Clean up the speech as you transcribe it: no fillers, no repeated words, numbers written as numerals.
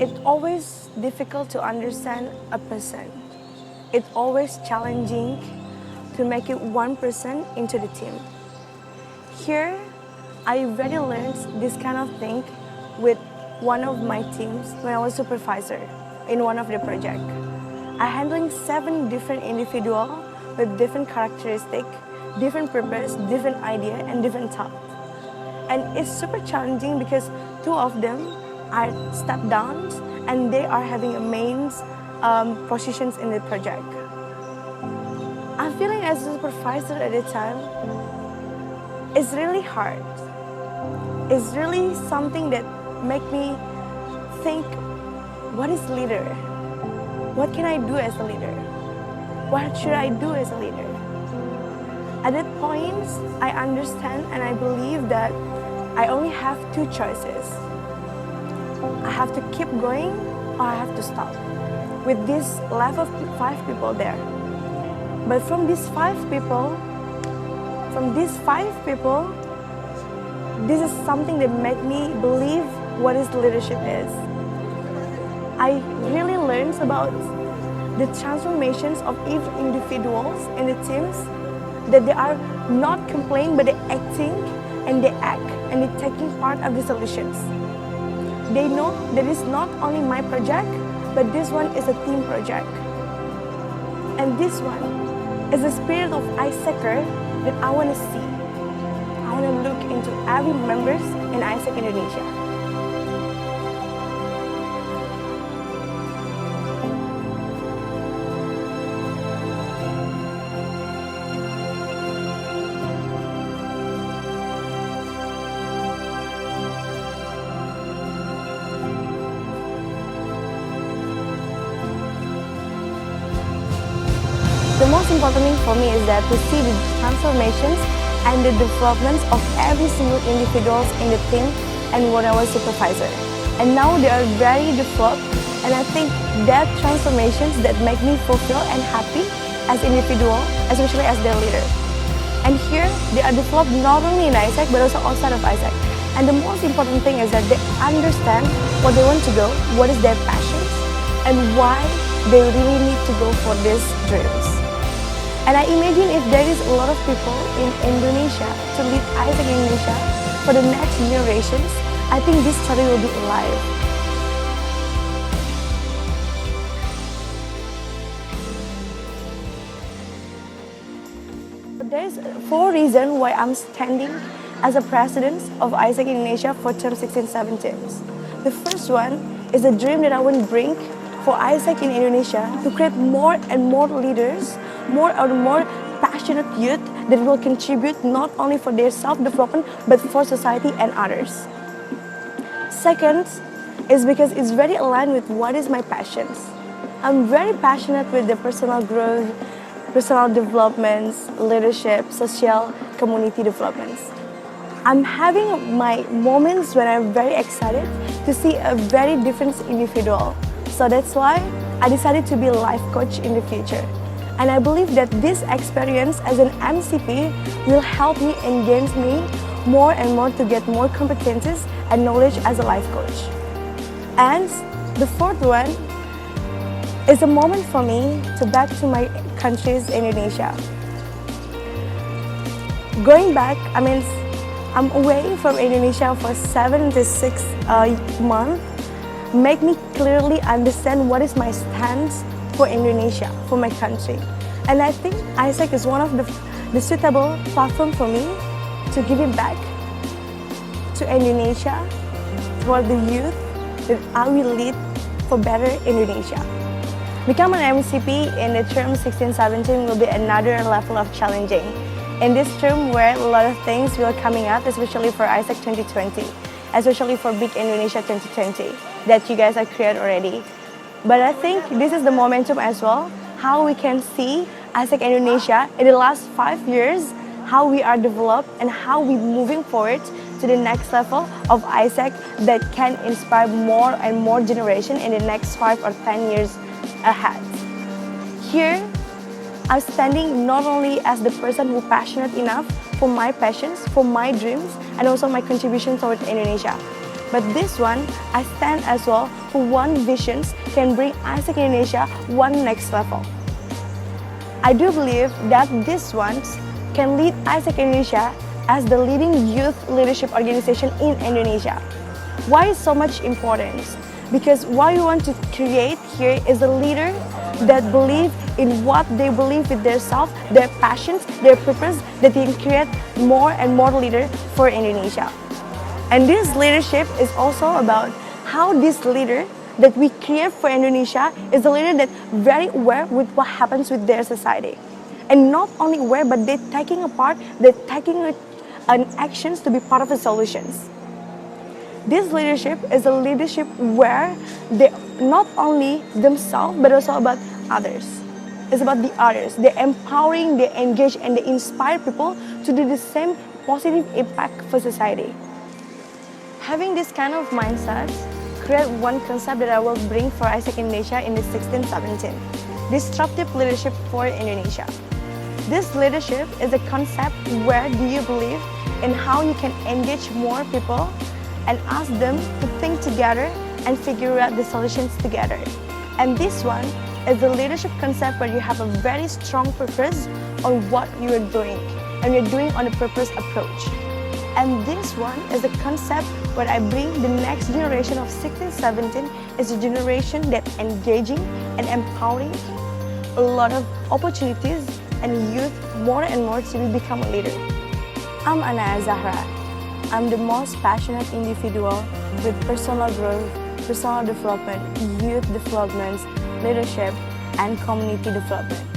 It's always difficult to understand a person. It's always challenging to make it one person into the team. Here, I already learned this kind of thing with one of my teams when I was supervisor in one of the projects. I handling 7 different individuals with different characteristics, different purpose, different idea, and different thought. And it's super challenging because 2 of them are step down and they are having a main positions in the project. I'm feeling as a supervisor at the time, it's really hard. It's really something that make me think, what is leader? What can I do as a leader? What should I do as a leader? At that point, I understand and I believe that I only have 2 choices. I have to keep going or I have to stop with this level of 5 people there. But from these 5 people, this is something that made me believe what is leadership is. I really learned about the transformations of each individuals in the teams, that they are not complaining but they're acting and they act and they're taking part of the solutions. They know that it's not only my project, but this one is a team project. And this one is the spirit of AIESECer that I want to see. I want to look into every members in AIESEC Indonesia. The most important thing for me is that to see the transformations and the developments of every single individuals in the team and when I was supervisor. And now they are very developed, and I think that transformations that make me fulfilled and happy as individual, especially as their leader. And here they are developed not only in AIESEC but also outside of AIESEC. And the most important thing is that they understand what they want to go, what is their passions, and why they really need to go for these dreams. And I imagine if there is a lot of people in Indonesia to lead AIESEC Indonesia for the next generations, I think this story will be alive. There is 4 reasons why I'm standing as a president of AIESEC Indonesia for term 16-17. The first one is a dream that I want to bring for AIESEC in Indonesia to create more and more leaders, more and more passionate youth that will contribute not only for their self-development but for society and others. Second is because it's very aligned with what is my passions. I'm very passionate with the personal growth, personal developments, leadership, social, community developments. I'm having my moments when I'm very excited to see a very different individual. So that's why I decided to be a life coach in the future. And I believe that this experience as an MCP will help me and gain me more and more to get more competencies and knowledge as a life coach. And the fourth one is a moment for me to back to my countries, Indonesia. Going back, I'm away from Indonesia for 7 to 6 months, make me clearly understand what is my stance for Indonesia, for my country. And I think AIESEC is one of the suitable platform for me to give it back to Indonesia, for the youth that I will lead for better Indonesia. Become an MCP in the term 16-17 will be another level of challenging. In this term where a lot of things will coming up, especially for AIESEC 2020, especially for Big Indonesia 2020 that you guys have created already. But I think this is the momentum as well, how we can see AIESEC Indonesia in the last 5 years, how we are developed and how we moving forward to the next level of AIESEC that can inspire more and more generation in the next 5 or 10 years ahead. Here, I'm standing not only as the person who passionate enough for my passions, for my dreams, and also my contribution towards Indonesia. But this one, I stand as well for one visions can bring AIESEC Indonesia one next level. I do believe that these ones can lead AIESEC Indonesia as the leading youth leadership organization in Indonesia. Why is so much importance? Because what we want to create here is a leader that believe in what they believe with their self, their passions, their purpose, that they can create more and more leader for Indonesia. And this leadership is also about how this leader that we create for Indonesia is a leader that very aware with what happens with their society. And not only aware, but they're taking a part, they're taking an actions to be part of the solutions. This leadership is a leadership where they not only themselves, but also about others. It's about the others. They're empowering, they engage, and they inspire people to do the same positive impact for society. Having this kind of mindset, create one concept that I will bring for AIESEC Indonesia in the 16-17, disruptive leadership for Indonesia. This leadership is a concept where do you believe in how you can engage more people and ask them to think together and figure out the solutions together. And this one is the leadership concept where you have a very strong purpose on what you are doing, and you're doing on a purpose approach. And this one is the concept where I bring the next generation of 16-17 is a generation that engaging and empowering a lot of opportunities and youth more and more to become a leader. I'm Azzahra. I'm the most passionate individual with personal growth, personal development, youth development, leadership, and community development.